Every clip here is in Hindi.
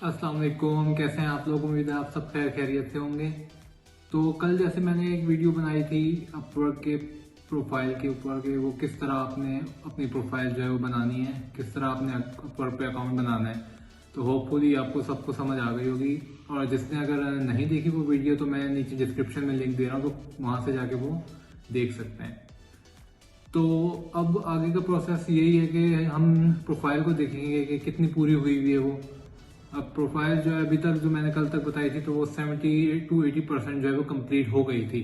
अस्सलाम वालेकुम, कैसे हैं आप लोग। उम्मीद है आप सब खैरियत से होंगे। तो कल जैसे मैंने एक वीडियो बनाई थी अपवर्क के प्रोफाइल के ऊपर कि वो किस तरह आपने अपनी प्रोफाइल जो है वो बनानी है, किस तरह आपने अपवर्क पे अकाउंट बनाना है। तो होपफुली आपको सबको समझ आ गई होगी, और जिसने अगर नहीं देखी वो वीडियो तो मैं नीचे डिस्क्रिप्शन में लिंक दे रहा हूँ, तो वहाँ से जाके वो देख सकते हैं। तो अब आगे का प्रोसेस यही है कि हम प्रोफाइल को देखेंगे कि कितनी पूरी हुई हुई है वो। अब प्रोफाइल जो है अभी तक जो मैंने कल तक बताई थी तो वो 70 to 80% जो है वो कंप्लीट हो गई थी,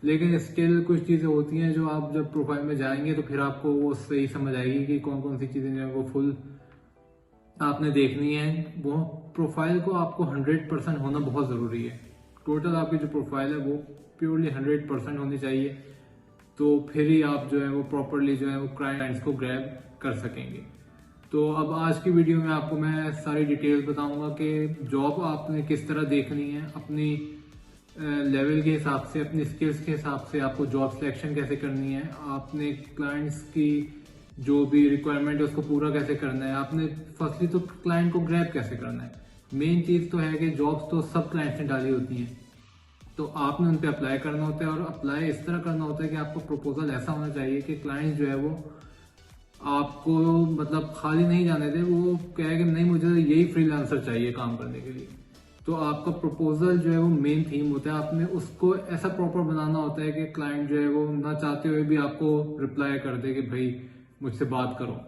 लेकिन स्टिल कुछ चीज़ें होती हैं जो आप जब प्रोफाइल में जाएंगे तो फिर आपको वो सही समझ आएगी कि कौन कौन सी चीज़ें जो है वो फुल आपने देखनी है। वो प्रोफाइल को आपको 100% होना बहुत ज़रूरी है। टोटल आपकी जो प्रोफाइल है वो प्योरली 100% होनी चाहिए, तो फिर ही आप जो है वो प्रॉपरली जो है वो क्लाइंट्स को ग्रैब कर सकेंगे। तो अब आज की वीडियो में आपको मैं सारी डिटेल्स बताऊंगा कि जॉब आपने किस तरह देखनी है, अपनी लेवल के हिसाब से, अपनी स्किल्स के हिसाब से आपको जॉब सिलेक्शन कैसे करनी है, आपने क्लाइंट्स की जो भी रिक्वायरमेंट है उसको पूरा कैसे करना है, आपने फर्स्टली तो क्लाइंट को ग्रैब कैसे करना है। मेन चीज़ तो है कि जॉब्स तो सब क्लाइंट्स ने डाली होती हैं, तो आपने उन पर अप्लाई करना होता है, और अप्लाई इस तरह करना होता है कि आपको प्रपोजल ऐसा होना चाहिए कि क्लाइंट जो है वो आपको मतलब खाली नहीं जाने दे, वो कहे कि नहीं मुझे यही फ्रीलांसर चाहिए काम करने के लिए। तो आपका प्रपोजल जो है वो मेन थीम होता है, आपने उसको ऐसा प्रॉपर बनाना होता है कि क्लाइंट जो है वो ना चाहते हुए भी आपको रिप्लाई कर दे कि भाई मुझसे बात करो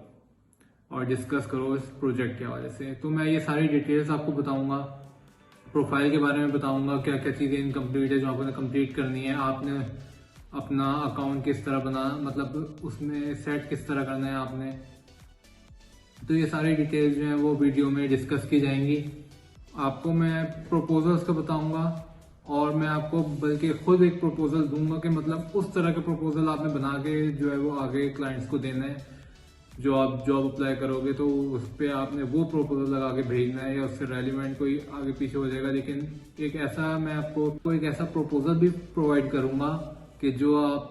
और डिस्कस करो इस प्रोजेक्ट के हवाले से। तो मैं ये सारी डिटेल्स आपको बताऊंगा, प्रोफाइल के बारे में बताऊंगा, क्या क्या चीज़ें इनकम्प्लीट है जो आपने कंप्लीट करनी है, आपने अपना अकाउंट किस तरह बना मतलब उसमें सेट किस तरह करना है आपने। तो ये सारी डिटेल्स जो हैं वो वीडियो में डिस्कस की जाएंगी। आपको मैं प्रपोजल्स का बताऊंगा, और मैं आपको बल्कि खुद एक प्रपोजल दूंगा कि मतलब उस तरह के प्रपोजल आपने बना के जो है वो आगे क्लाइंट्स को देना है। जो आप जॉब अप्लाई करोगे तो उस पर आपने वो प्रपोजल लगा के भेजना है, या उससे रेलिवेंट कोई आगे पीछे हो जाएगा, लेकिन एक ऐसा मैं आपको एक ऐसा प्रपोजल भी प्रोवाइड करूंगा कि जो आप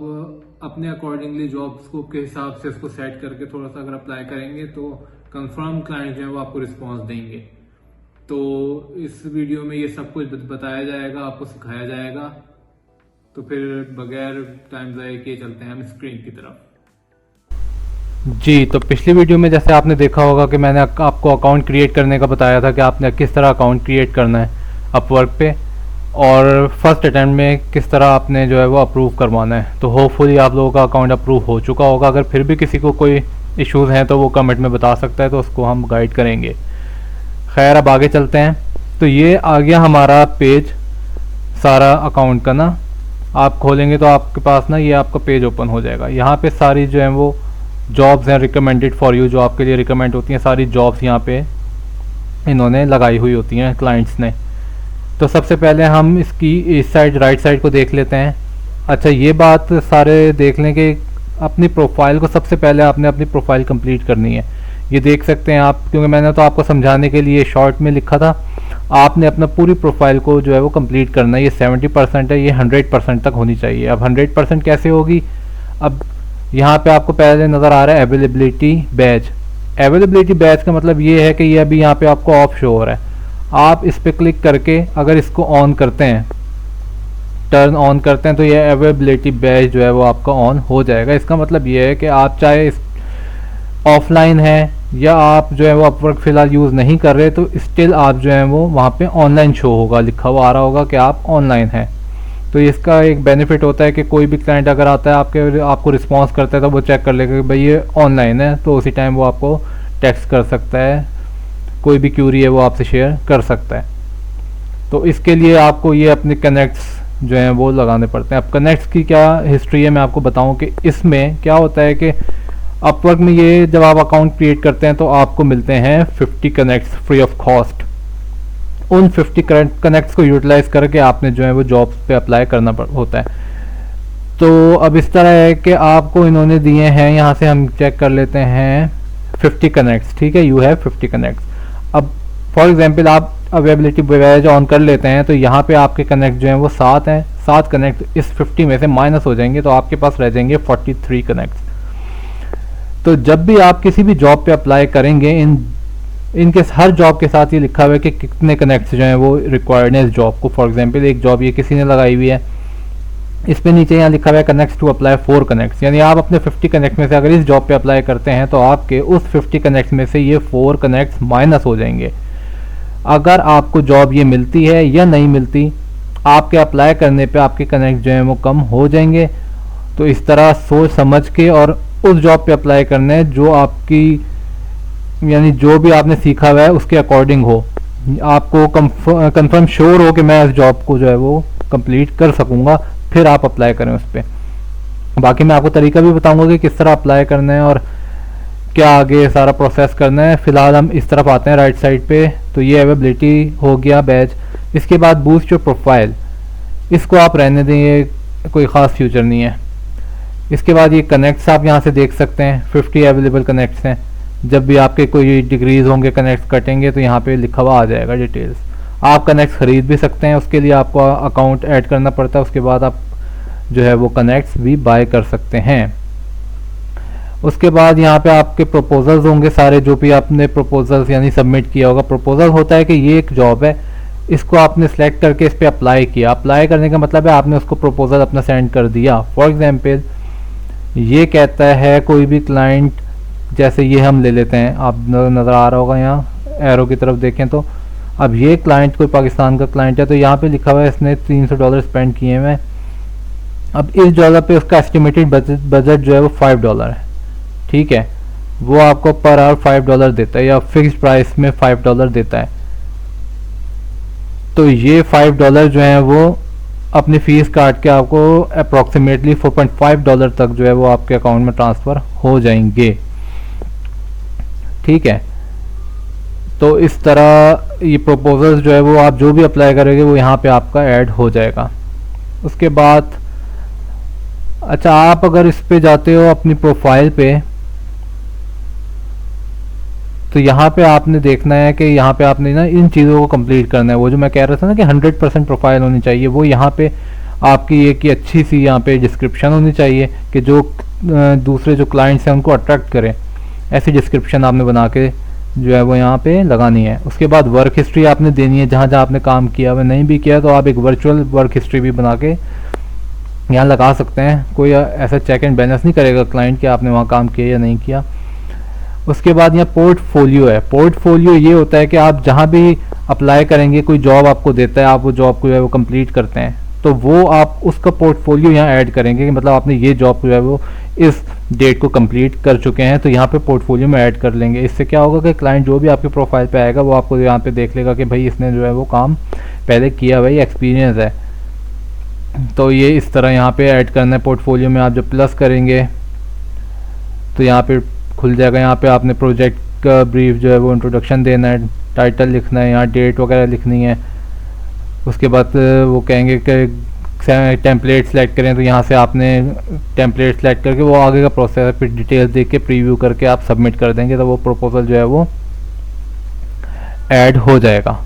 अपने अकॉर्डिंगली जॉब स्कोप के हिसाब से उसको सेट करके थोड़ा सा अगर अप्लाई करेंगे तो कंफर्म क्लाइंट जो है वो आपको रिस्पॉन्स देंगे। तो इस वीडियो में ये सब कुछ बताया जाएगा, आपको सिखाया जाएगा। तो फिर बगैर टाइम ज़ाया किए चलते हैं हम स्क्रीन की तरफ। जी, तो पिछली वीडियो में जैसे आपने देखा होगा कि मैंने आपको अकाउंट क्रिएट करने का बताया था कि आपने किस तरह अकाउंट क्रिएट करना है अपवर्क पे, और फर्स्ट अटैम्प्ट में किस तरह आपने जो है वो अप्रूव करवाना है। तो होपफुली आप लोगों का अकाउंट अप्रूव हो चुका होगा। अगर फिर भी किसी को कोई इश्यूज़ हैं तो वो कमेंट में बता सकता है, तो उसको हम गाइड करेंगे। खैर, अब आगे चलते हैं। तो ये आ गया हमारा पेज सारा अकाउंट का ना। आप खोलेंगे तो आपके पास ना ये आपका पेज ओपन हो जाएगा। यहाँ पे सारी जो है वो जॉब्स हैं रिकमेंडेड फॉर यू, जो आपके लिए रिकमेंड होती हैं, सारी जॉब्स यहाँ पे इन्होंने लगाई हुई होती हैं क्लाइंट्स ने। तो सबसे पहले हम इसकी इस साइड राइट साइड को देख लेते हैं। अच्छा, ये बात सारे देख लें कि अपनी प्रोफाइल को सबसे पहले आपने अपनी प्रोफाइल कंप्लीट करनी है। ये देख सकते हैं आप, क्योंकि मैंने तो आपको समझाने के लिए शॉर्ट में लिखा था। आपने अपना पूरी प्रोफाइल को जो है वो कंप्लीट करना है। ये 70% है, ये 100% तक होनी चाहिए। अब 100% कैसे होगी? अब यहाँ पे आपको पहले नज़र आ रहा है अवेलेबिलिटी बैच। अवेलेबिलिटी बैच का मतलब ये है कि ये अभी यहाँ पे आपको ऑफ शो हो रहा है। आप इस पर क्लिक करके अगर इसको ऑन करते हैं, टर्न ऑन करते हैं, तो ये अवेलेबिलिटी बैच जो है वो आपका ऑन हो जाएगा। इसका मतलब ये है कि आप चाहे इस ऑफलाइन है या आप जो है वो अपवर्क फ़िलहाल यूज़ नहीं कर रहे, तो स्टिल आप जो है वो वहाँ पे ऑनलाइन शो होगा, लिखा हुआ आ रहा होगा कि आप ऑनलाइन हैं। तो इसका एक बेनिफिट होता है कि कोई भी क्लाइंट अगर आता है आपको रिस्पॉन्स करता है तो वो चेक कर लेगा कि भाई ये ऑनलाइन है, तो उसी टाइम वो आपको टेक्स्ट कर सकता है, कोई भी क्यूरी है वो आपसे शेयर कर सकता है। तो इसके लिए आपको ये अपने कनेक्ट्स जो हैं वो लगाने पड़ते हैं। अब कनेक्ट्स की क्या हिस्ट्री है मैं आपको बताऊं कि इसमें क्या होता है कि अपवर्क में ये जब आप अकाउंट क्रिएट करते हैं तो आपको मिलते हैं 50 कनेक्ट्स फ्री ऑफ कॉस्ट। उन 50 कनेक्ट्स को यूटिलाइज करके आपने जो है वो जॉब्स पे अप्लाई करना होता है। तो अब इस तरह है कि आपको इन्होंने दिए हैं, यहाँ से हम चेक कर लेते हैं 50 कनेक्ट्स। ठीक है, यू हैव 50 कनेक्ट्स। अब फॉर एग्जांपल आप अवेलेबिलिटी बैच ऑन कर लेते हैं, तो यहाँ पे आपके कनेक्ट जो हैं वो 7 हैं। 7 कनेक्ट इस 50 में से माइनस हो जाएंगे, तो आपके पास रह जाएंगे 43 कनेक्ट्स। तो जब भी आप किसी भी जॉब पे अप्लाई करेंगे, इन इनके हर जॉब के साथ ये लिखा हुआ है कि कितने कनेक्ट्स जो हैं वो रिक्वायर्ड हैं इस जॉब को। फॉर एग्जांपल एक जॉब ये किसी ने लगाई हुई है, इस पे नीचे यहाँ लिखा हुआ है कनेक्ट्स टू अप्लाई 4 कनेक्ट्स, यानी आप अपने 50 कनेक्ट में से अगर इस जॉब पे अप्लाई करते हैं तो आपके उस 50 कनेक्ट्स में से ये 4 कनेक्ट्स माइनस हो जाएंगे। अगर आपको जॉब ये मिलती है या नहीं मिलती, आपके अप्लाई करने पे आपके कनेक्ट जो हैं वो कम हो जाएंगे। तो इस तरह सोच समझ के और उस जॉब पे अप्लाई करना है जो आपकी, यानी जो भी आपने सीखा हुआ है उसके अकॉर्डिंग हो, आपको कंफर्म श्योर हो कि मैं इस जॉब को जो है वो कंप्लीट कर सकूंगा, फिर आप अप्लाई करें उस पर। बाकी मैं आपको तरीका भी बताऊंगा कि किस तरह अप्लाई करना है और क्या आगे सारा प्रोसेस करना है। फिलहाल हम इस तरफ आते हैं राइट साइड पे। तो ये अवेलेबिलिटी हो गया बैच। इसके बाद बूस्ट योर प्रोफाइल, इसको आप रहने दें, ये कोई ख़ास फ्यूचर नहीं है। इसके बाद ये कनेक्ट्स आप यहाँ से देख सकते हैं, 50 अवेलेबल कनेक्ट्स हैं। जब भी आपके कोई डिग्रीज होंगे, कनेक्ट्स कटेंगे तो यहाँ पे लिखा हुआ आ जाएगा डिटेल्स। आप कनेक्ट्स ख़रीद भी सकते हैं, उसके लिए आपको अकाउंट ऐड करना पड़ता है। उसके बाद आप जो है वो कनेक्ट्स भी बाय कर सकते हैं। उसके बाद यहाँ पे आपके प्रपोजल्स होंगे सारे, जो भी आपने प्रपोजल्स यानी सबमिट किया होगा। प्रपोजल होता है कि ये एक जॉब है, इसको आपने सेलेक्ट करके इस पर अप्लाई किया। अप्लाई करने का मतलब है आपने उसको प्रपोजल अपना सेंड कर दिया। फॉर एग्जांपल ये कहता है कोई भी क्लाइंट, जैसे ये हम ले लेते हैं, आप नज़र आ रहा होगा यहाँ एरो की तरफ देखें तो। अब ये क्लाइंट कोई पाकिस्तान का क्लाइंट है, तो यहाँ पे लिखा हुआ है इसने $300 स्पेंड किए हैं। अब इस जॉब पे उसका एस्टिमेटेड बजट जो है वो $5 है, ठीक है। वो आपको पर आवर $5 देता है, या फिक्स्ड प्राइस में $5 देता है। तो ये $5 जो है वो अपनी फीस काट के आपको अप्रॉक्सीमेटली $4.5 तक जो है वो आपके अकाउंट में ट्रांसफ़र हो जाएंगे, ठीक है। तो इस तरह ये प्रपोजल्स जो है वो आप जो भी अप्लाई करेंगे वो यहाँ पे आपका ऐड हो जाएगा। उसके बाद अच्छा, आप अगर इस पे जाते हो अपनी प्रोफाइल पे, तो यहाँ पे आपने देखना है कि यहाँ पे आपने ना इन चीज़ों को कंप्लीट करना है। वो जो मैं कह रहा था ना कि 100% प्रोफाइल होनी चाहिए, वो यहाँ पे आपकी ये कि अच्छी सी यहाँ पे डिस्क्रिप्शन होनी चाहिए कि जो दूसरे जो क्लाइंट्स हैं उनको अट्रैक्ट करें। ऐसी डिस्क्रिप्शन आपने बना के जो है वो यहाँ पे लगानी है। उसके बाद वर्क हिस्ट्री आपने देनी है, जहाँ जहाँ आपने काम किया हुआ नहीं भी किया तो आप एक वर्चुअल वर्क हिस्ट्री भी बना के यहाँ लगा सकते हैं। कोई ऐसा चेक एंड बैलेंस नहीं करेगा क्लाइंट कि आपने वहाँ काम किया या नहीं किया। उसके बाद यहाँ पोर्टफोलियो है। पोर्टफोलियो ये होता है कि आप जहाँ भी अप्लाई करेंगे, कोई जॉब आपको देता है, आप वो जॉब को जो है वो कंप्लीट करते हैं, तो वो आप उसका पोर्टफोलियो यहाँ ऐड करेंगे कि मतलब आपने ये जॉब जो है वो इस डेट को कंप्लीट कर चुके हैं, तो यहाँ पे पोर्टफोलियो में ऐड कर लेंगे। इससे क्या होगा कि क्लाइंट जो भी आपके प्रोफाइल पे आएगा वो आपको यहाँ पे देख लेगा कि भाई इसने जो है वो काम पहले किया हुआ है, एक्सपीरियंस है। तो ये इस तरह यहाँ पे ऐड करना है पोर्टफोलियो में। आप जब प्लस करेंगे तो यहाँ पे खुल जाएगा। यहाँ पे आपने प्रोजेक्ट का ब्रीफ जो है वो इंट्रोडक्शन देना है, टाइटल लिखना है, यहाँ डेट वगैरह लिखनी है। उसके बाद वो कहेंगे कि टेम्पलेट सेलेक्ट करें, तो यहाँ से आपने टेम्पलेट सेलेक्ट करके वो आगे का प्रोसेस है, फिर डिटेल्स देख के प्रीव्यू करके आप सबमिट कर देंगे, तो वो प्रपोजल जो है वो ऐड हो जाएगा,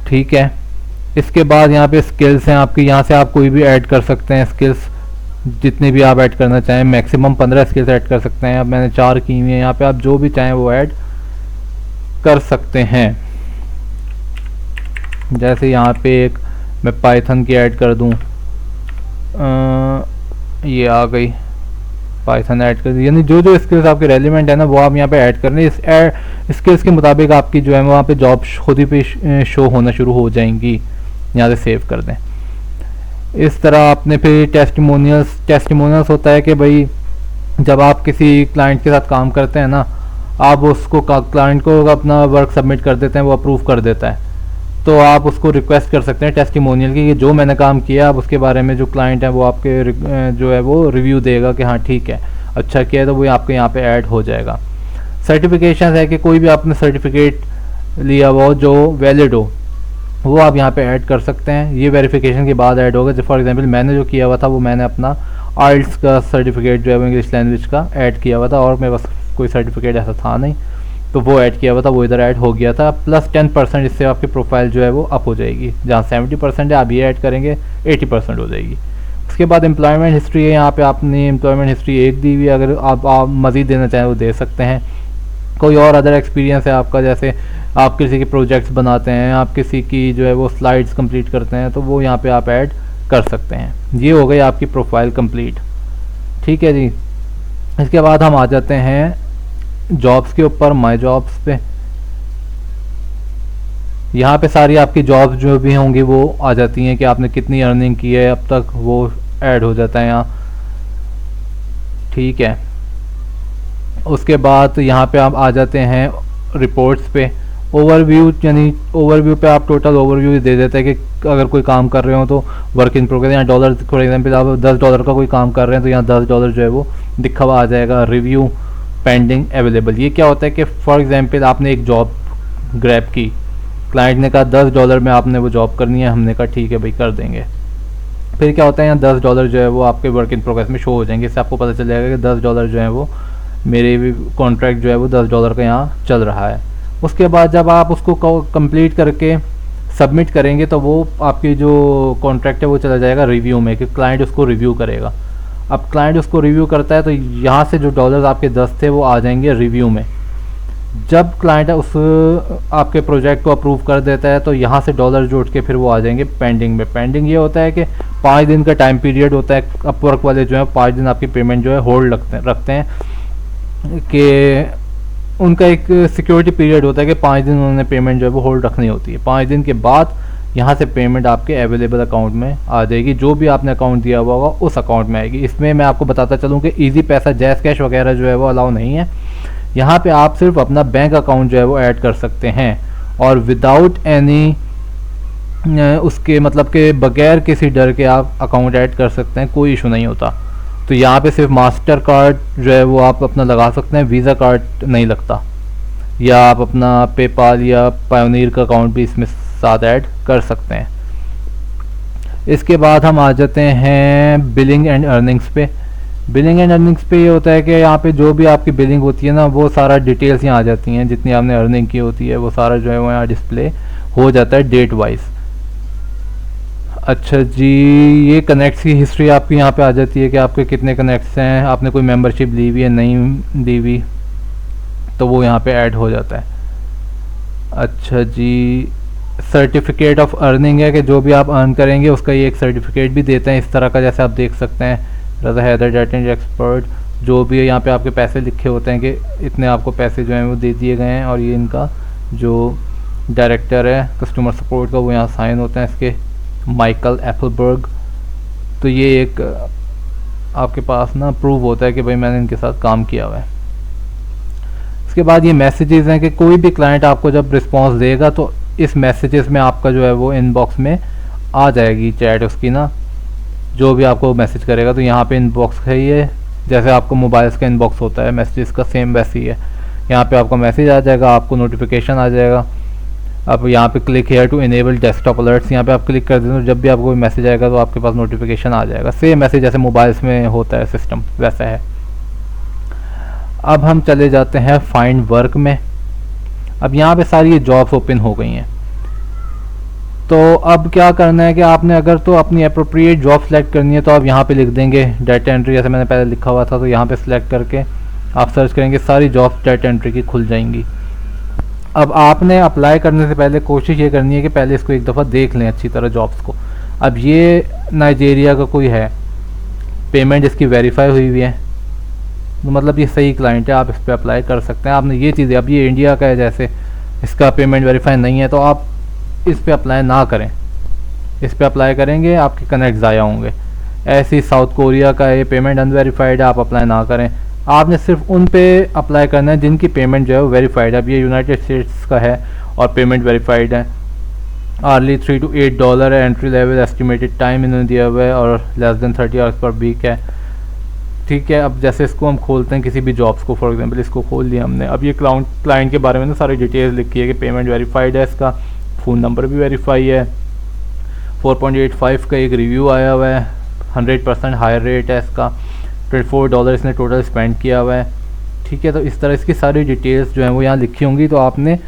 ठीक है। इसके बाद यहाँ पे स्किल्स हैं आपकी, यहाँ से आप कोई भी ऐड कर सकते हैं स्किल्स, जितने भी आप ऐड करना चाहें। मैक्सिमम 15 स्किल्स ऐड कर सकते हैं। अब मैंने 4 की हुई हैं, यहाँ पे आप जो भी चाहें वो ऐड कर सकते हैं। जैसे यहाँ पे एक मैं पाइथन की ऐड कर दूँ, ये आ गई पाइथन ऐड कर दी। यानी जो जो स्किल्स आपके रेलिवेंट है ना वो आप यहाँ पे ऐड करने, इस स्किल्स के मुताबिक आपकी जो है वहाँ पे जॉब खुद ही पे शो होना शुरू हो जाएंगी। यहाँ से सेव कर दें। इस तरह आपने फिर टेस्टिमोनियल्स होता है कि भाई जब आप किसी क्लाइंट के साथ काम करते हैं ना, आप उसको क्लाइंट को अपना वर्क सबमिट कर देते हैं, वो अप्रूव कर देता है, तो आप उसको रिक्वेस्ट कर सकते हैं टेस्टिमोनियल की कि जो मैंने काम किया अब उसके बारे में जो क्लाइंट है वो आपके जो है वो रिव्यू देगा कि हाँ ठीक है, अच्छा किया है, तो वो आपके यहाँ पे ऐड हो जाएगा। सर्टिफिकेशन है कि कोई भी आपने सर्टिफिकेट लिया हुआ हो जो वैलिड हो, वो आप यहाँ पे ऐड कर सकते हैं। ये वेरिफिकेशन के बाद ऐड होगा। जैसे फॉर एग्जांपल मैंने जो किया हुआ था वो मैंने अपना आइल्स का सर्टिफिकेट जो है वो इंग्लिश लैंग्वेज का ऐड किया हुआ था, और मेरे पास कोई सर्टिफिकेट ऐसा था नहीं, तो वो ऐड किया हुआ था, वो इधर ऐड हो गया था। प्लस 10% इससे आपकी प्रोफाइल जो है वो अप हो जाएगी। जहाँ 70% है आप ये ऐड करेंगे 80% हो जाएगी। उसके बाद एम्प्लॉयमेंट हिस्ट्री है, यहाँ पे आपने एम्प्लॉयमेंट हिस्ट्री एक दी हुई है, अगर आप मज़ीद देना चाहें वो दे सकते हैं। कोई और अदर एक्सपीरियंस है आपका, जैसे आप किसी के प्रोजेक्ट्स बनाते हैं, आप किसी की जो है वो स्लाइड्स कंप्लीट करते हैं, तो वो यहाँ पे आप ऐड कर सकते हैं। ये हो गई आपकी प्रोफाइल कंप्लीट। ठीक है जी। इसके बाद हम आ जाते हैं जॉब्स के ऊपर, माय जॉब्स पे। यहाँ पे सारी आपकी जॉब्स जो भी होंगी वो आ जाती हैं कि आपने कितनी अर्निंग की है अब तक, वो ऐड हो जाता है यहाँ। ठीक है। उसके बाद यहाँ पे आप आ जाते हैं रिपोर्ट्स पे। ओवरव्यू, यानी ओवरव्यू पे आप टोटल ओवरव्यू दे देते हैं कि अगर कोई काम कर रहे हो तो वर्क इन प्रोग्रेस, यहाँ डॉलर फॉर एग्जांपल आप $10 का कोई काम कर रहे हैं तो यहाँ $10 जो है वो दिखा हुआ आ जाएगा। Review, pending, available. ये क्या होता है कि फॉर एग्जांपल आपने एक जॉब ग्रैब की, क्लाइंट ने कहा $10 में आपने वो जॉब करनी है, हमने कहा ठीक है भाई कर देंगे। फिर क्या होता है यहाँ $10 जो है वो आपके वर्क इन प्रोग्रेस में शो हो जाएंगे। इससे आपको पता चल जाएगा कि $10 जो है वो मेरे भी कॉन्ट्रैक्ट जो है वो $10 का यहाँ चल रहा है। उसके बाद जब आप उसको कंप्लीट करके सबमिट करेंगे तो वो आपकी जो कॉन्ट्रैक्ट है वो चला जाएगा रिव्यू में, कि क्लाइंट उसको रिव्यू करेगा। अब क्लाइंट उसको रिव्यू करता है तो यहाँ से जो डॉलर्स आपके 10 थे वो आ जाएंगे रिव्यू में। जब क्लाइंट उस आपके प्रोजेक्ट को अप्रूव कर देता है तो यहाँ से डॉलर जो उठ के फिर वो आ जाएंगे पेंडिंग में। पेंडिंग ये होता है कि 5 दिन का टाइम पीरियड होता है। अपवर्क वाले जो है 5 दिन आपकी पेमेंट जो है होल्ड रखते हैं कि उनका एक सिक्योरिटी पीरियड होता है कि 5 दिन उन्होंने पेमेंट जो है वो होल्ड रखनी होती है। 5 दिन के बाद यहाँ से पेमेंट आपके अवेलेबल अकाउंट में आ जाएगी। जो भी आपने अकाउंट दिया हुआ होगा उस अकाउंट में आएगी। इसमें मैं आपको बताता चलूँ कि इजी पैसा, जैस कैश वगैरह जो है वो अलाउ नहीं है। यहाँ पे आप सिर्फ अपना बैंक अकाउंट जो है वो ऐड कर सकते हैं और विदाउट एनी उसके मतलब के बगैर किसी डर के आप अकाउंट ऐड कर सकते हैं, कोई इशू नहीं होता। तो यहाँ पे सिर्फ मास्टर कार्ड जो है वो आप अपना लगा सकते हैं, वीज़ा कार्ड नहीं लगता। या आप अपना पेपाल या पायोनियर का अकाउंट भी इसमें साथ ऐड कर सकते हैं। इसके बाद हम आ जाते हैं बिलिंग एंड अर्निंग्स पे। बिलिंग एंड अर्निंग्स पे ये होता है कि यहाँ पे जो भी आपकी बिलिंग होती है ना वो सारा डिटेल्स यहाँ आ जाती हैं, जितनी आपने अर्निंग की होती है वो सारा जो है वो यहाँ डिस्प्ले हो जाता है डेट वाइज। अच्छा जी, ये कनेक्ट्स की हिस्ट्री आपकी यहाँ पे आ जाती है कि आपके कितने कनेक्ट्स हैं, आपने कोई मेंबरशिप ली हुई है नहीं ली हुई, तो वो यहाँ पे ऐड हो जाता है। अच्छा जी, सर्टिफिकेट ऑफ अर्निंग है कि जो भी आप अर्न करेंगे उसका ये एक सर्टिफिकेट भी देते हैं इस तरह का, जैसे आप देख सकते हैं रज़ा हैदर डेटा एक्सपर्ट। जो भी है यहाँ पे आपके पैसे लिखे होते हैं कि इतने आपको पैसे जो हैं वो दे दिए गए हैं, और ये इनका जो डायरेक्टर है कस्टमर सपोर्ट का वो यहाँ साइन होते हैं इसके, माइकल एप्पलबर्ग। तो ये एक आपके पास ना प्रूव होता है कि भाई मैंने इनके साथ काम किया हुआ है। इसके बाद ये मैसेजेस हैं कि कोई भी क्लाइंट आपको जब रिस्पांस देगा तो इस मैसेजेस में आपका जो है वो इनबॉक्स में आ जाएगी चैट उसकी ना, जो भी आपको मैसेज करेगा। तो यहाँ पे इनबॉक्स है, ये जैसे आपको मोबाइल्स का इनबॉक्स होता है मैसेजेस का, सेम वैसे ही है। यहाँ पे आपको मैसेज आ जाएगा, आपको नोटिफिकेशन आ जाएगा। आप यहाँ पे click here to enable desktop alerts, यहाँ पे आप क्लिक कर देते हो, जब भी आपको कोई मैसेज आएगा तो आपके पास नोटिफिकेशन आ जाएगा। सेम मैसेज जैसे मोबाइल्स में होता है सिस्टम वैसा है। अब हम चले जाते हैं फाइंड वर्क में। अब यहाँ पे सारी ये जॉब्स ओपन हो गई हैं। तो अब क्या करना है कि आपने अगर तो अपनी अप्रोप्रिएट जॉब सेलेक्ट करनी है तो आप यहाँ पे लिख देंगे डाटा एंट्री, जैसे मैंने पहले लिखा हुआ था। तो यहाँ पे सिलेक्ट करके आप सर्च करेंगे, सारी जॉब्स डाटा एंट्री की खुल जाएंगी। अब आपने अप्लाई करने से पहले कोशिश ये करनी है कि पहले इसको एक दफ़ा देख लें अच्छी तरह जॉब्स को। अब ये नाइजीरिया का कोई है, पेमेंट इसकी वेरीफाई हुई हुई है, तो मतलब ये सही क्लाइंट है, आप इस पर अप्लाई कर सकते हैं। आपने ये चीज़ें, अब ये इंडिया का है जैसे, इसका पेमेंट वेरीफाई नहीं है तो आप इस पे अप्लाई ना करें। इस पे अप्लाई करेंगे आपके कनेक्ट ज़ाया होंगे। ऐसे ही साउथ कोरिया का ये पेमेंट अनवेरीफाइड है, आप अप्लाई ना करें। आपने सिर्फ उन पे अप्लाई करना है जिनकी पेमेंट जो है वो वेरीफाइड है। अब ये यूनाइटेड स्टेट्स का है और पेमेंट वेरीफाइड है। आर्ली $3 to $8 है, एंट्री लेवल एस्टिमेटेड टाइम इन्होंने दिया हुआ है और less than 30 hours per week है। ठीक है, अब जैसे इसको हम खोलते हैं किसी भी जॉब्स को, फॉर एग्जांपल इसको खोल लिया हमने। अब ये क्लाइंट के बारे में ना सारी डिटेल्स लिखी है कि पेमेंट वेरीफाइड है, इसका फ़ोन नंबर भी वेरीफाई है, 4.85 का एक रिव्यू आया हुआ है, 100% हायर रेट है इसका, $24 इसने टोटल स्पेंड किया हुआ है। ठीक है, तो इस तरह इसकी सारी डिटेल्स जो हैं वो यहाँ लिखी होंगी। तो आपने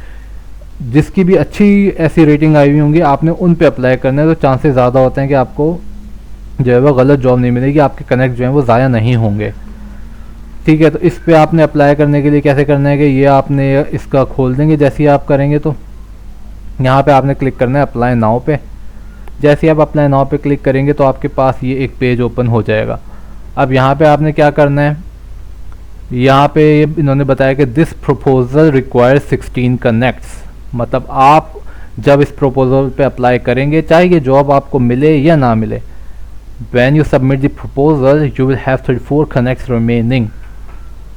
जिसकी भी अच्छी ऐसी रेटिंग आई हुई होंगी आपने उन पे अप्लाई करना है, तो चांसेस ज़्यादा होते हैं कि आपको जो है वो गलत जॉब नहीं मिलेगी, आपके कनेक्ट जो है वो ज़ाया नहीं होंगे। ठीक है, तो इस पे आपने अप्लाई करने के लिए कैसे करना है कि ये आपने इसका खोल देंगे। जैसे ही आप करेंगे तो यहाँ पे आपने क्लिक करना है अप्लाई नाउ पे। जैसे ही आप अप्लाई नाउ पे क्लिक करेंगे तो आपके पास ये एक पेज ओपन हो जाएगा। अब यहाँ पे आपने क्या करना है, यहाँ पे इन्होंने बताया कि दिस प्रपोजल रिक्वायर्स 16 कनेक्ट्स। मतलब आप जब इस प्रपोजल पे अप्लाई करेंगे, चाहे ये जॉब आपको मिले या ना मिले, when you submit the proposal you will have 34 connects remaining.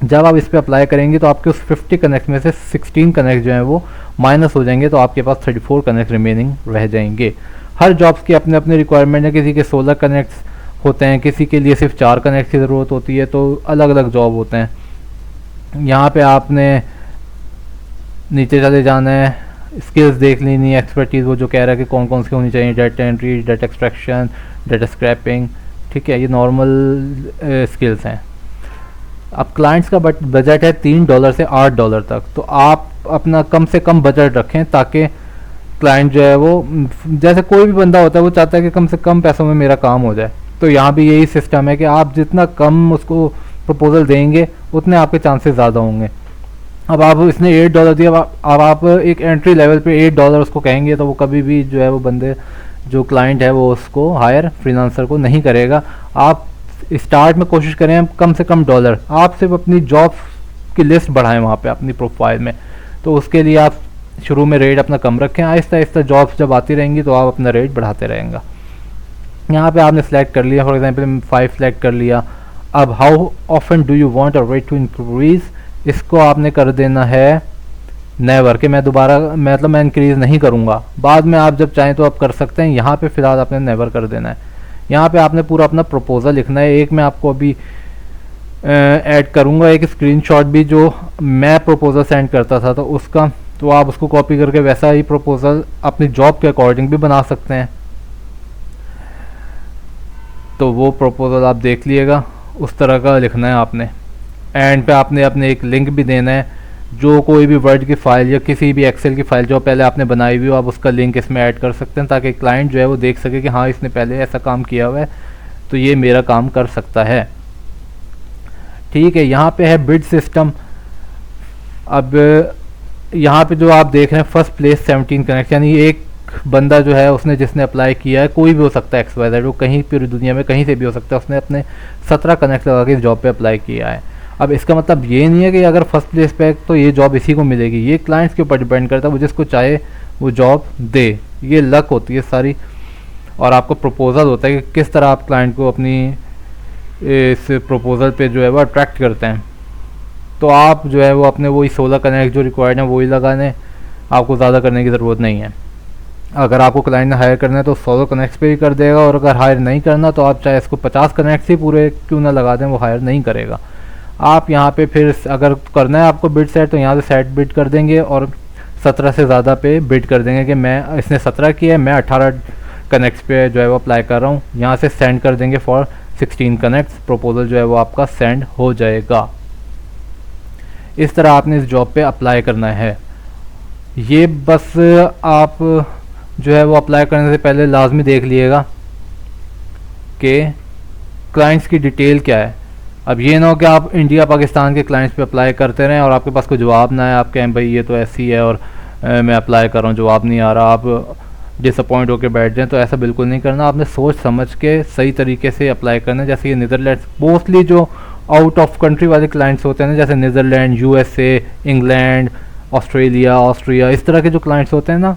जब आप इस पे अप्लाई करेंगे तो आपके उस 50 कनेक्ट में से 16 कनेक्ट जो हैं वो माइनस हो जाएंगे, तो आपके पास 34 कनेक्ट रिमेनिंग रह जाएंगे। हर जॉब्स की अपने अपने रिक्वायरमेंट है, किसी के 16 कनेक्ट्स होते हैं, किसी के लिए सिर्फ 4 कनेक्ट की ज़रूरत होती है, तो अलग अलग जॉब होते हैं। यहाँ पे आपने नीचे चले जाना है, स्किल्स देख लेनी है, एक्सपर्टीज़ वो जो कह रहा है कि कौन कौन सी होनी चाहिए, data entry, data extraction, data scraping. ठीक है, ये नॉर्मल स्किल्स हैं। अब क्लाइंट्स का बजट है $3 से $8 तक, तो आप अपना कम से कम बजट रखें ताकि क्लाइंट जो है वो, जैसे कोई भी बंदा होता है वो चाहता है कि कम से कम पैसों में मेरा काम हो जाए। तो यहाँ भी यही सिस्टम है कि आप जितना कम उसको प्रपोजल देंगे उतने आपके चांसेस ज़्यादा होंगे। अब आप इसने $8 दिया, अब आप एक एंट्री लेवल पे $8 उसको कहेंगे तो वो कभी भी जो है वो बंदे जो क्लाइंट है वो उसको हायर फ्रीलांसर को नहीं करेगा। आप स्टार्ट में कोशिश करें कम से कम डॉलर, आप सिर्फ अपनी जॉब की लिस्ट बढ़ाएं वहाँ पे अपनी प्रोफाइल में। तो उसके लिए आप शुरू में रेट अपना कम रखें, आहिस्ता आहिस्ता जॉब्स जब आती रहेंगी तो आप अपना रेट बढ़ाते रहेंगे। यहाँ पे आपने सेलेक्ट कर लिया, फॉर एग्जांपल 5 सेलेक्ट कर लिया। अब how often do you want a rate to increase, इसको आपने कर देना है नेवर, कि मैं दोबारा मतलब मैं इंक्रीज़ नहीं करूँगा, बाद में आप जब चाहें तो आप कर सकते हैं। यहाँ पे फ़िलहाल आपने नेवर कर देना है। यहाँ पे आपने पूरा अपना प्रपोजल लिखना है। एक मैं आपको अभी ऐड करूँगा एक स्क्रीनशॉट भी जो मैं प्रपोजल सेंड करता था तो उसका, तो आप उसको कॉपी करके वैसा ही प्रपोजल अपनी जॉब के अकॉर्डिंग भी बना सकते हैं। तो वो प्रपोजल आप देख लिएगा, उस तरह का लिखना है आपने। एंड पे आपने अपने एक लिंक भी देना है, जो कोई भी वर्ड की फ़ाइल या किसी भी एक्सेल की फ़ाइल जो पहले आपने बनाई हुई हो, आप उसका लिंक इसमें ऐड कर सकते हैं ताकि क्लाइंट जो है वो देख सके कि हाँ इसने पहले ऐसा काम किया हुआ है तो ये मेरा काम कर सकता है। ठीक है, यहाँ पे है बिड सिस्टम। अब यहाँ पे जो आप देख रहे हैं फर्स्ट प्लेस 17 कनेक्ट, यानी एक बंदा जो है उसने जिसने अप्लाई किया है, कोई भी हो सकता है XYZ, वो कहीं पूरी दुनिया में कहीं से भी हो सकता है, उसने अपने 17 कनेक्ट लगा के इस जॉब पे अप्लाई किया है। अब इसका मतलब ये नहीं है कि अगर फर्स्ट प्लेस पे तो ये जॉब इसी को मिलेगी, ये क्लाइंट्स के ऊपर डिपेंड करता है, वो जिसको चाहे वो जॉब दे। ये लक होती है सारी, और आपको प्रपोजल होता है कि किस तरह आप क्लाइंट को अपनी इस प्रपोजल पे जो है वो अट्रैक्ट करते हैं। तो आप जो है वो अपने वही 16 कनेक्ट जो रिक्वायर्ड हैं वही लगाने, आपको ज़्यादा करने की ज़रूरत नहीं है। अगर आपको क्लाइंट ने हायर करना है तो 16 कनेक्ट्स पे ही कर देगा, और अगर हायर नहीं करना तो आप चाहे इसको 50 कनेक्ट्स ही पूरे क्यों ना लगा दें, वो हायर नहीं करेगा। आप यहाँ पे फिर अगर करना है आपको बिड सेट, तो यहाँ से सेट बिड कर देंगे और 17 से ज़्यादा पे बिड कर देंगे कि मैं, इसने 17 किया है, मैं 18 कनेक्ट्स पे जो है वो अप्लाई कर रहा हूँ। यहाँ से सेंड कर देंगे फॉर 16 कनेक्ट्स, प्रपोजल जो है वो आपका सेंड हो जाएगा। इस तरह आपने इस जॉब पे अप्लाई करना है। ये बस आप जो है वो अप्लाई करने से पहले लाजमी देख लिएगा कि क्लाइंट्स की डिटेल क्या है। अब ये ना हो कि आप इंडिया पाकिस्तान के क्लाइंट्स पे अप्लाई करते रहें और आपके पास कोई जवाब ना आए, आप कहें भाई ये तो ऐसी है और मैं अप्लाई कर रहा हूँ जवाब नहीं आ रहा, आप डिसअपॉइंट होकर बैठ जाएं। तो ऐसा बिल्कुल नहीं करना, आपने सोच समझ के सही तरीके से अप्लाई करना है। जैसे ये नीदरलैंड, मोस्टली जो आउट ऑफ कंट्री वाले क्लाइंट्स होते हैं ना, जैसे Netherland, USA, England, Australia, Austria, इस तरह के जो क्लाइंट्स होते हैं ना,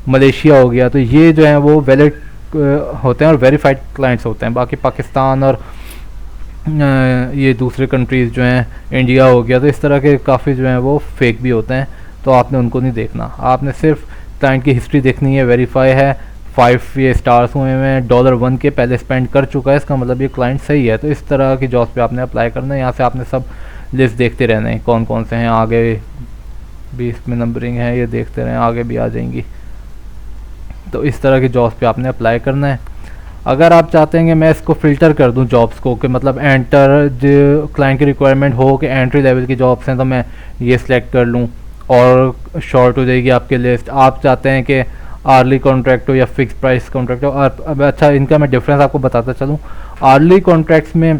मलेशिया हो गया, तो ये जो हैं वो वैलिड होते हैं और वेरीफाइड क्लाइंट्स होते हैं। बाकी पाकिस्तान और ये दूसरे कंट्रीज़ जो हैं, इंडिया हो गया, तो इस तरह के काफ़ी जो हैं वो फेक भी होते हैं, तो आपने उनको नहीं देखना। आपने सिर्फ क्लाइंट की हिस्ट्री देखनी है, वेरीफाई है, 5 ये स्टार्स हुए हैं, $1 के पहले स्पेंड कर चुका है, इसका मतलब ये क्लाइंट सही है। तो इस तरह की जॉब्स पे आपने अप्लाई करना है। यहाँ से आपने सब लिस्ट देखते रहना है कौन कौन से हैं, आगे भी इसमें नंबरिंग है, ये देखते रहें, आगे भी आ जाएंगी। तो इस तरह की जॉब्स पे आपने अप्लाई करना है। अगर आप चाहते हैं कि मैं इसको फ़िल्टर कर दूं जॉब्स को, कि मतलब एंटर जो क्लाइंट की रिक्वायरमेंट हो कि एंट्री लेवल की जॉब्स हैं, तो मैं ये सिलेक्ट कर लूं और शॉर्ट हो जाएगी आपकी लिस्ट। आप चाहते हैं कि आर्ली कॉन्ट्रैक्ट हो या फिक्स प्राइस कॉन्ट्रैक्ट हो। और अब अच्छा, इनका मैं डिफरेंस आपको बताता चलूँ। आर्ली कॉन्ट्रैक्ट्स में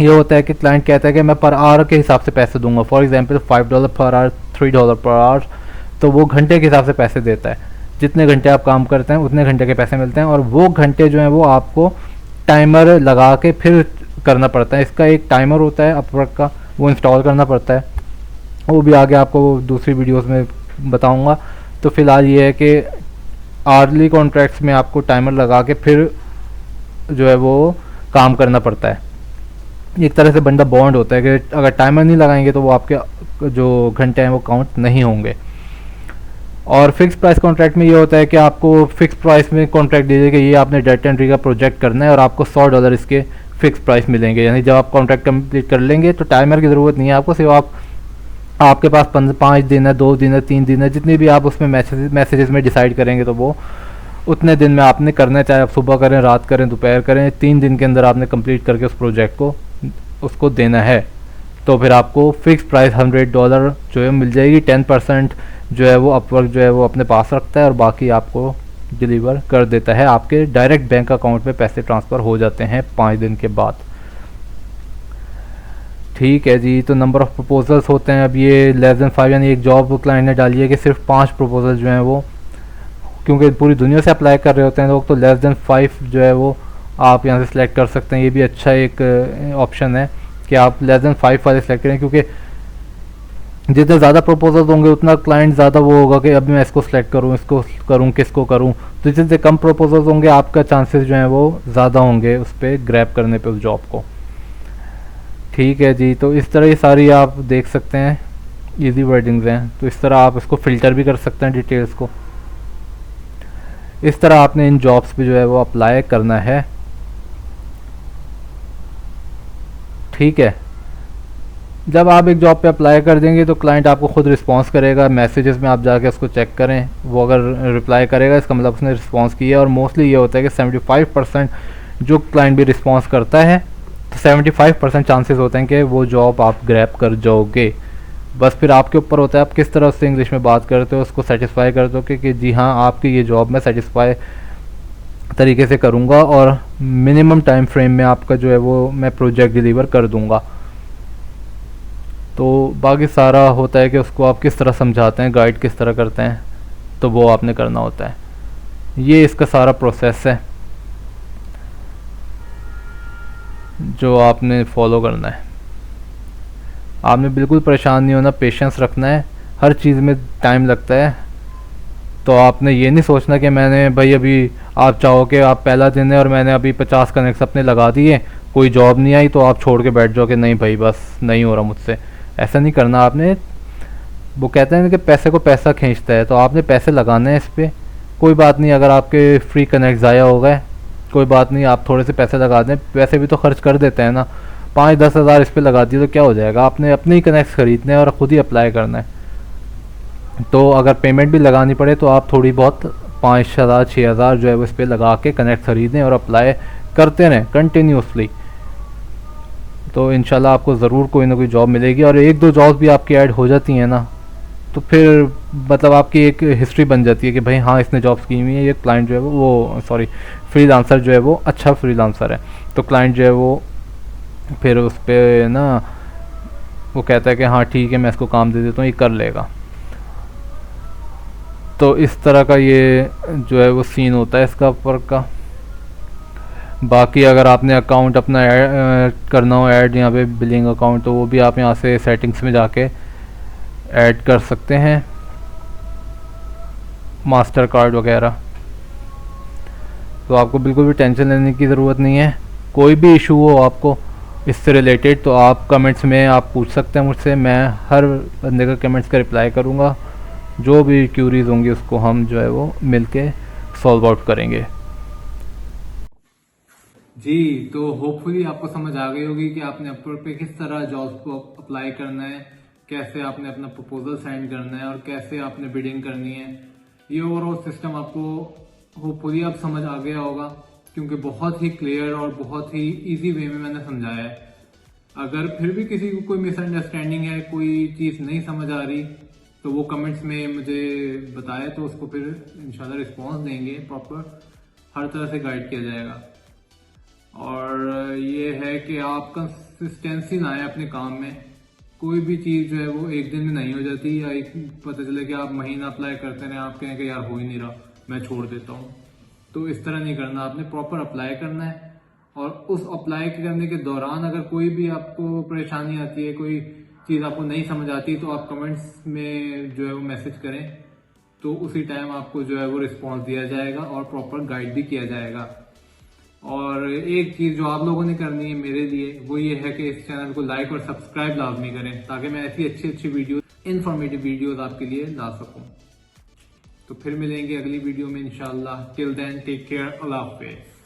ये होता है कि क्लाइंट कहता है कि मैं पर आवर के हिसाब से पैसे दूंगा। For example $5 per hour, $3 per hour, तो वो घंटे के हिसाब से पैसे देता है। जितने घंटे आप काम करते हैं उतने घंटे के पैसे मिलते हैं, और वो घंटे जो हैं वो आपको टाइमर लगा के फिर करना पड़ता है। इसका एक टाइमर होता है अपवर्क का, वो इंस्टॉल करना पड़ता है, वो भी आगे आपको दूसरी वीडियोस में बताऊंगा। तो फिलहाल ये है कि आर्ली कॉन्ट्रैक्ट्स में आपको टाइमर लगा के फिर जो है वो काम करना पड़ता है। एक तरह से बंदा बॉन्ड होता है कि अगर टाइमर नहीं लगाएंगे तो वो आपके जो घंटे हैं वो काउंट नहीं होंगे। और फिक्स प्राइस कॉन्ट्रैक्ट में ये होता है कि आपको फिक्स प्राइस में कॉन्ट्रैक्ट दीजिए कि ये आपने डाटा एंट्री का प्रोजेक्ट करना है और आपको $100 इसके फिक्स प्राइस मिलेंगे। यानी जब आप कॉन्ट्रैक्ट कंप्लीट कर लेंगे तो टाइमर की ज़रूरत नहीं है आपको, सिर्फ आपके पास 5 दिन है, 2 दिन है, 3 दिन है, जितने भी आप उसमें मैसेजेस में डिसाइड करेंगे तो वो उतने दिन में आपने करना है। चाहे आप सुबह करें, रात करें, दोपहर करें, 3 दिन के अंदर आपने कंप्लीट करके उस प्रोजेक्ट को उसको देना है। तो फिर आपको फिक्स प्राइस $100 जो है मिल जाएगी। 10% जो है वो अपवर्क जो है वो अपने पास रखता है और बाकी आपको डिलीवर कर देता है। आपके डायरेक्ट बैंक अकाउंट में पैसे ट्रांसफ़र हो जाते हैं 5 दिन के बाद। ठीक है जी। तो नंबर ऑफ़ प्रपोजल्स होते हैं अब ये <5, यानी एक जॉब क्लाइंट ने डाली है कि सिर्फ 5 प्रपोजल जो हैं वो, क्योंकि पूरी दुनिया से अप्लाई कर रहे होते हैं लोग, तो <5 जो है वो आप यहाँ से सिलेक्ट कर सकते हैं। ये भी अच्छा एक ऑप्शन है कि आप <5 वाले सेलेक्ट करें, क्योंकि जितने ज़्यादा प्रपोजल्स होंगे उतना क्लाइंट ज़्यादा वो होगा कि अब मैं इसको सिलेक्ट करूँ, इसको करूँ, किसको करूँ। तो जितने कम प्रपोजल्स होंगे आपका चांसेस जो हैं वो ज़्यादा होंगे उस पर ग्रैब करने पे उस जॉब को। ठीक है जी। तो इस तरह ये सारी आप देख सकते हैं, इजी वर्डिंग्स हैं। तो इस तरह आप इसको फ़िल्टर भी कर सकते हैं डिटेल्स को। इस तरह आपने इन जॉब्स पे जो है वो अप्लाई करना है। ठीक है। जब आप एक जॉब पे अप्लाई कर देंगे तो क्लाइंट आपको खुद रिस्पांस करेगा। मैसेजेस में आप जाके उसको चेक करें, वो अगर रिप्लाई करेगा इसका मतलब उसने रिस्पांस किया। और मोस्टली ये होता है कि 75% जो क्लाइंट भी रिस्पांस करता है तो 75% चांसेस होते हैं कि वो जॉब आप ग्रैब कर जाओगे। बस फिर आपके ऊपर होता है आप किस तरह उससे इंग्लिश में बात करते हो, उसको सेटिस्फाई करते हो कि जी हाँ आपकी ये जॉब मैं सेटिस्फाई तरीके से करूँगा और मिनिमम टाइम फ्रेम में आपका जो है वो मैं प्रोजेक्ट डिलीवर कर दूँगा। तो बाकी सारा होता है कि उसको आप किस तरह समझाते हैं, गाइड किस तरह करते हैं, तो वो आपने करना होता है। ये इसका सारा प्रोसेस है जो आपने फॉलो करना है। आपने बिल्कुल परेशान नहीं होना, पेशेंस रखना है। हर चीज़ में टाइम लगता है, तो आपने ये नहीं सोचना कि मैंने भाई अभी, आप चाहो कि आप पहला दिन है और मैंने अभी 50 कनेक्ट्स अपने लगा दिए, कोई जॉब नहीं आई तो आप छोड़ के बैठ जाओ कि नहीं भाई बस नहीं हो रहा मुझसे। ऐसा नहीं करना आपने। वो कहते हैं कि पैसे को पैसा खींचता है, तो आपने पैसे लगाने हैं इस पर। कोई बात नहीं अगर आपके फ्री कनेक्ट ज़ाया हो गए, कोई बात नहीं, आप थोड़े से पैसे लगा दें। पैसे भी तो खर्च कर देते हैं ना, 5-10 हज़ार इस पर लगा दिए तो क्या हो जाएगा। आपने अपने ही कनेक्ट खरीदने हैं और ख़ुद ही अप्लाई करना है। तो अगर पेमेंट भी लगानी पड़े तो आप थोड़ी बहुत 5,000-6,000 जो है वो इस पर लगा के कनेक्ट खरीदें और अप्लाई करते रहें कंटिन्यूसली। तो इंशाल्लाह आपको ज़रूर कोई ना कोई जॉब मिलेगी। और 1-2 जॉब भी आपकी ऐड हो जाती हैं ना, तो फिर मतलब आपकी एक हिस्ट्री बन जाती है कि भाई हाँ इसने जॉब्स की हुई है, ये क्लाइंट जो है वो फ्रीलांसर जो है वो अच्छा फ्रीलांसर है। तो क्लाइंट जो है वो फिर उस पर ना वो कहता है कि हाँ ठीक है मैं इसको काम दे देता हूँ, ये कर लेगा। तो इस तरह का ये जो है वो सीन होता है इसका वर्क का। बाकी अगर आपने अकाउंट अपना करना हो ऐड यहाँ पे बिलिंग अकाउंट, तो वो भी आप यहाँ से सेटिंग्स में जाके ऐड कर सकते हैं, मास्टर कार्ड वगैरह। तो आपको बिल्कुल भी टेंशन लेने की ज़रूरत नहीं है। कोई भी इशू हो आपको इससे रिलेटेड तो आप कमेंट्स में आप पूछ सकते हैं मुझसे। मैं हर बंदे का कमेंट्स का रिप्लाई करूँगा। जो भी क्यूरीज होंगी उसको हम जो है वो मिलके सॉल्व आउट करेंगे। जी, तो होपफुली आपको समझ आ गई होगी कि आपने अपवर्क पे किस तरह जॉब्स को अप्लाई करना है, कैसे आपने अपना प्रपोजल सेंड करना है और कैसे आपने बिडिंग करनी है। ये ओवरऑल सिस्टम आपको होपफुली अब समझ आ गया होगा, क्योंकि बहुत ही क्लियर और बहुत ही इजी वे में मैंने समझाया है। अगर फिर भी किसी को कोई मिसअंडरस्टैंडिंग है, कोई चीज़ नहीं समझ आ रही, तो तो वो कमेंट्स में मुझे बताए तो उसको फिर इंशाल्लाह रिस्पॉन्स देंगे, प्रॉपर हर तरह से गाइड किया जाएगा। और ये है कि आप कंसिस्टेंसी लाएं अपने काम में। कोई भी चीज़ जो है वो एक दिन में नहीं हो जाती, या एक पता चले कि आप महीना अप्लाई करते रहे, आप कहें कि यार हो ही नहीं रहा, मैं छोड़ देता हूँ। तो इस तरह नहीं करना, आपने प्रॉपर अप्लाई करना है। और उस अप्लाई करने के दौरान अगर कोई भी आपको परेशानी आती है, कोई चीज़ आपको नहीं समझ आती, तो आप कमेंट्स में जो है वो मैसेज करें, तो उसी टाइम आपको जो है वो रिस्पॉन्स दिया जाएगा और प्रॉपर गाइड भी किया जाएगा। और एक चीज़ जो आप लोगों ने करनी है मेरे लिए, वो ये है कि इस चैनल को लाइक और सब्सक्राइब लाजमी करें, ताकि मैं ऐसी अच्छी अच्छी वीडियो, इन्फॉर्मेटिव वीडियोस आपके लिए ला सकूं। तो फिर मिलेंगे अगली वीडियो में इंशाल्लाह। टिल देन टेक केयर, अल्लाह हाफिज़।